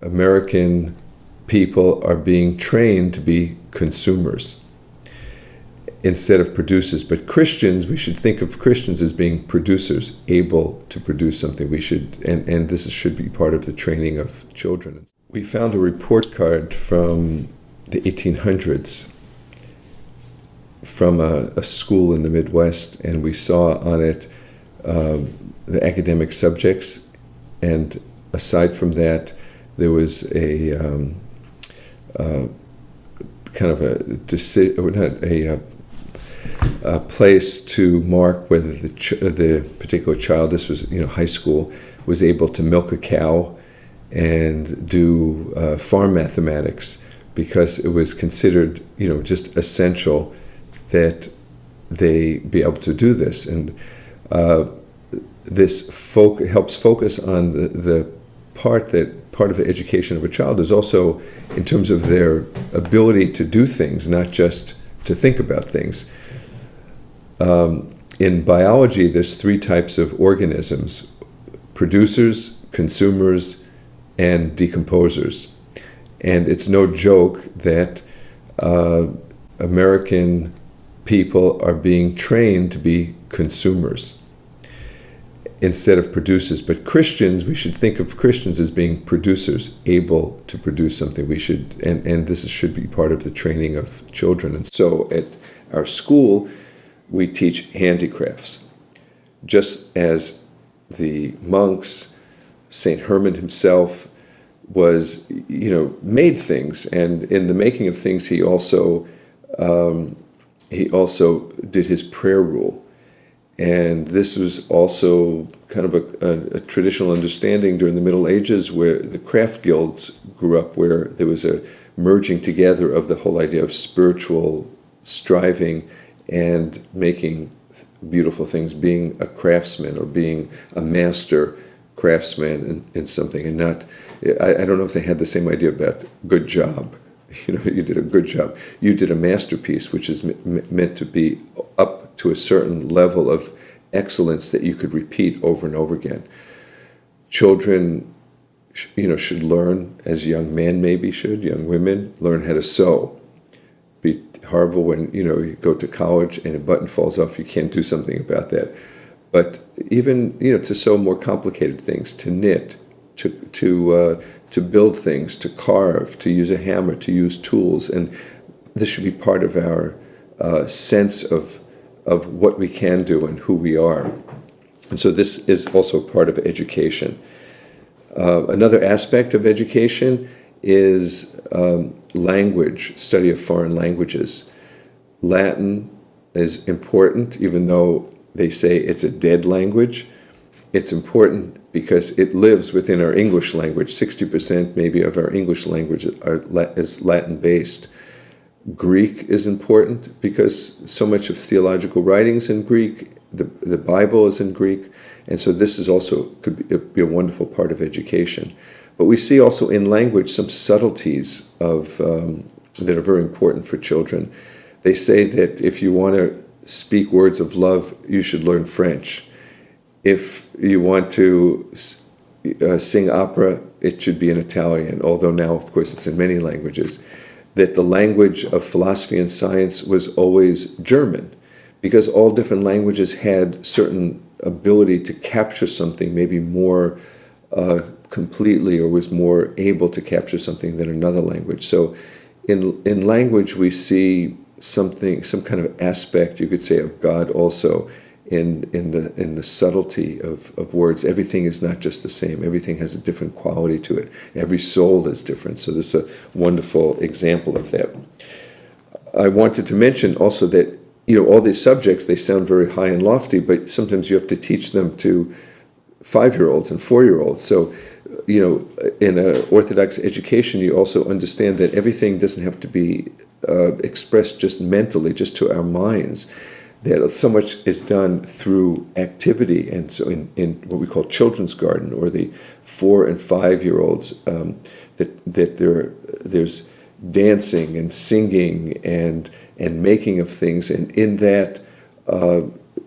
American people are being trained to be consumers instead of producers. But Christians, we should think of Christians as being producers, able to produce something. We should, and this should be part of the training of children. We found a report card from the 1800s from a school in the Midwest, and we saw on it the academic subjects, and aside from that, there was a kind of a place to mark whether the particular child, this was high school, was able to milk a cow and do farm mathematics, because it was considered just essential that they be able to do this. And this helps focus on the part of the education of a child is also in terms of their ability to do things, not just to think about things. In biology, there's 3 types of organisms: producers, consumers, and decomposers. And it's no joke that American people are being trained to be consumers instead of producers. But Christians, we should think of Christians as being producers, able to produce something. We should, and this should be part of the training of children. And so at our school, we teach handicrafts. Just as the monks, St. Herman himself was, made things, and in the making of things, he also did his prayer rule. And this was also kind of a traditional understanding during the Middle Ages, where the craft guilds grew up, where there was a merging together of the whole idea of spiritual striving and making beautiful things, being a craftsman or being a master craftsman in something, and not, I don't know if they had the same idea about good job. You did a good job. You did a masterpiece, which is meant to be up to a certain level of excellence that you could repeat over and over again. Children, should learn, as young men maybe should, young women, learn how to sew. Be horrible when, you go to college and a button falls off, you can't do something about that. But even, to sew more complicated things, to knit, to build things, to carve, to use a hammer, to use tools. And this should be part of our sense of what we can do and who we are. And so this is also part of education. Another aspect of education is language, study of foreign languages. Latin is important, even though they say it's a dead language. It's important because it lives within our English language. 60% maybe of our English language is Latin-based. Greek is important because so much of theological writings in Greek, the Bible is in Greek, and so this is also could be a wonderful part of education. But we see also in language some subtleties that are very important for children. They say that if you want to speak words of love, you should learn French. If you want to sing opera, it should be in Italian, although now, of course, it's in many languages. That the language of philosophy and science was always German, because all different languages had certain ability to capture something maybe more completely, or was more able to capture something than another language. So in language we see some kind of aspect, you could say, of God also in the subtlety of words. Everything is not just the same. Everything has a different quality to it. Every soul is different. So this is a wonderful example of that. I wanted to mention also that all these subjects, they sound very high and lofty, but sometimes you have to teach them to 5-year-olds and 4-year-olds. So in an Orthodox education, you also understand that everything doesn't have to be expressed just mentally, just to our minds. That so much is done through activity. And so in what we call children's garden, or the 4 and 5-year-olds, that there's dancing and singing and making of things, and in that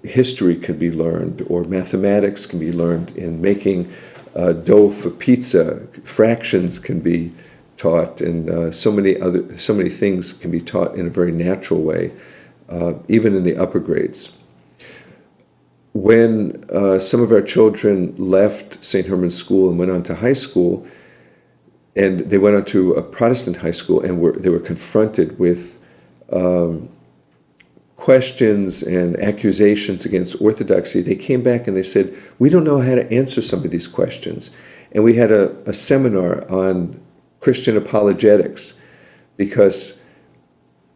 history can be learned, or mathematics can be learned in making dough for pizza, fractions can be taught, and so many things can be taught in a very natural way, even in the upper grades. When some of our children left St. Herman's School and went on to high school, and they went on to a Protestant high school, and they were confronted with questions and accusations against Orthodoxy, they came back and they said, we don't know how to answer some of these questions. And we had a seminar on Christian apologetics, because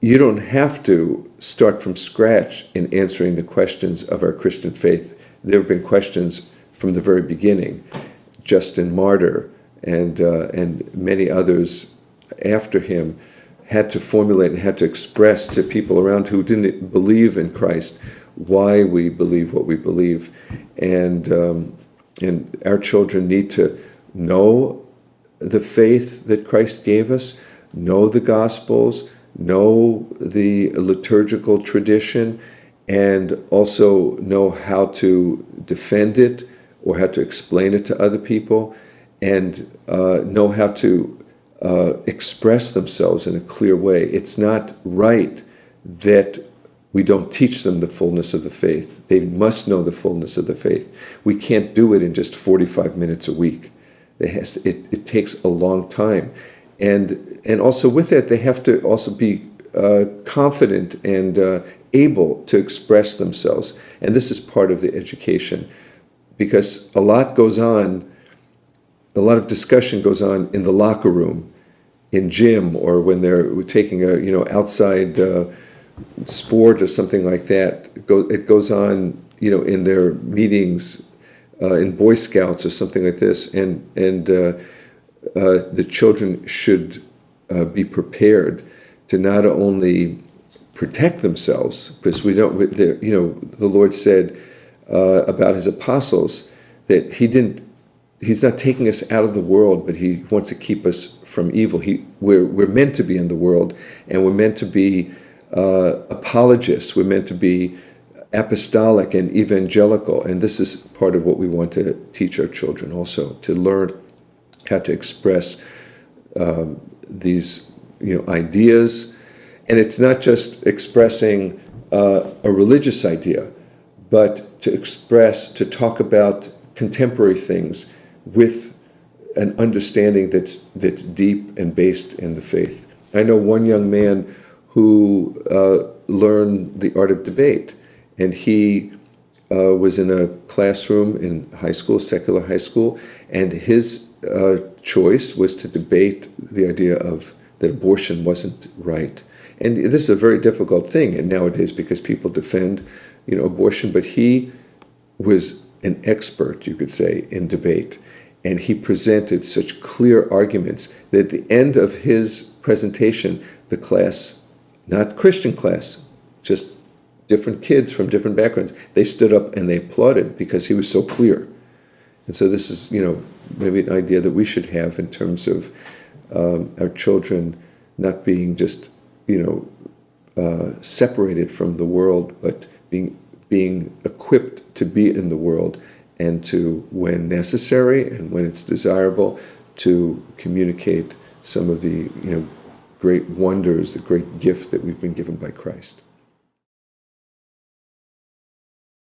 you don't have to start from scratch in answering the questions of our Christian faith. There have been questions from the very beginning. Justin Martyr and many others after him had to formulate and had to express to people around who didn't believe in Christ why we believe what we believe. And our children need to know the faith that Christ gave us, know the Gospels, know the liturgical tradition, and also know how to defend it or how to explain it to other people, and know how to express themselves in a clear way. It's not right that we don't teach them the fullness of the faith. They must know the fullness of the faith. We can't do it in just 45 minutes a week. It takes a long time. And also with that, they have to also be confident and able to express themselves. And this is part of the education, because a lot goes on, a lot of discussion goes on in the locker room, in gym, or when they're taking a outside sport or something like that. It goes on in their meetings in Boy Scouts or something like this, and the children should be prepared to not only protect themselves, because we don't. The Lord said about His apostles that He's not taking us out of the world, but He wants to keep us from evil. We're meant to be in the world, and we're meant to be apologists. We're meant to be apostolic and evangelical, and this is part of what we want to teach our children also, to learn how to express these ideas. And it's not just expressing a religious idea, but to talk about contemporary things with an understanding that's deep and based in the faith. I know one young man who learned the art of debate, and he was in a classroom in high school, secular high school, and his choice was to debate the idea of that abortion wasn't right. And this is a very difficult thing and nowadays, because people defend abortion, but he was an expert, you could say, in debate. And he presented such clear arguments that at the end of his presentation, the class, not Christian class, just different kids from different backgrounds, they stood up and they applauded because he was so clear. And so this is, maybe an idea that we should have in terms of our children not being just, separated from the world, but being equipped to be in the world, and to, when necessary and when it's desirable, to communicate some of the great wonders, the great gift that we've been given by Christ.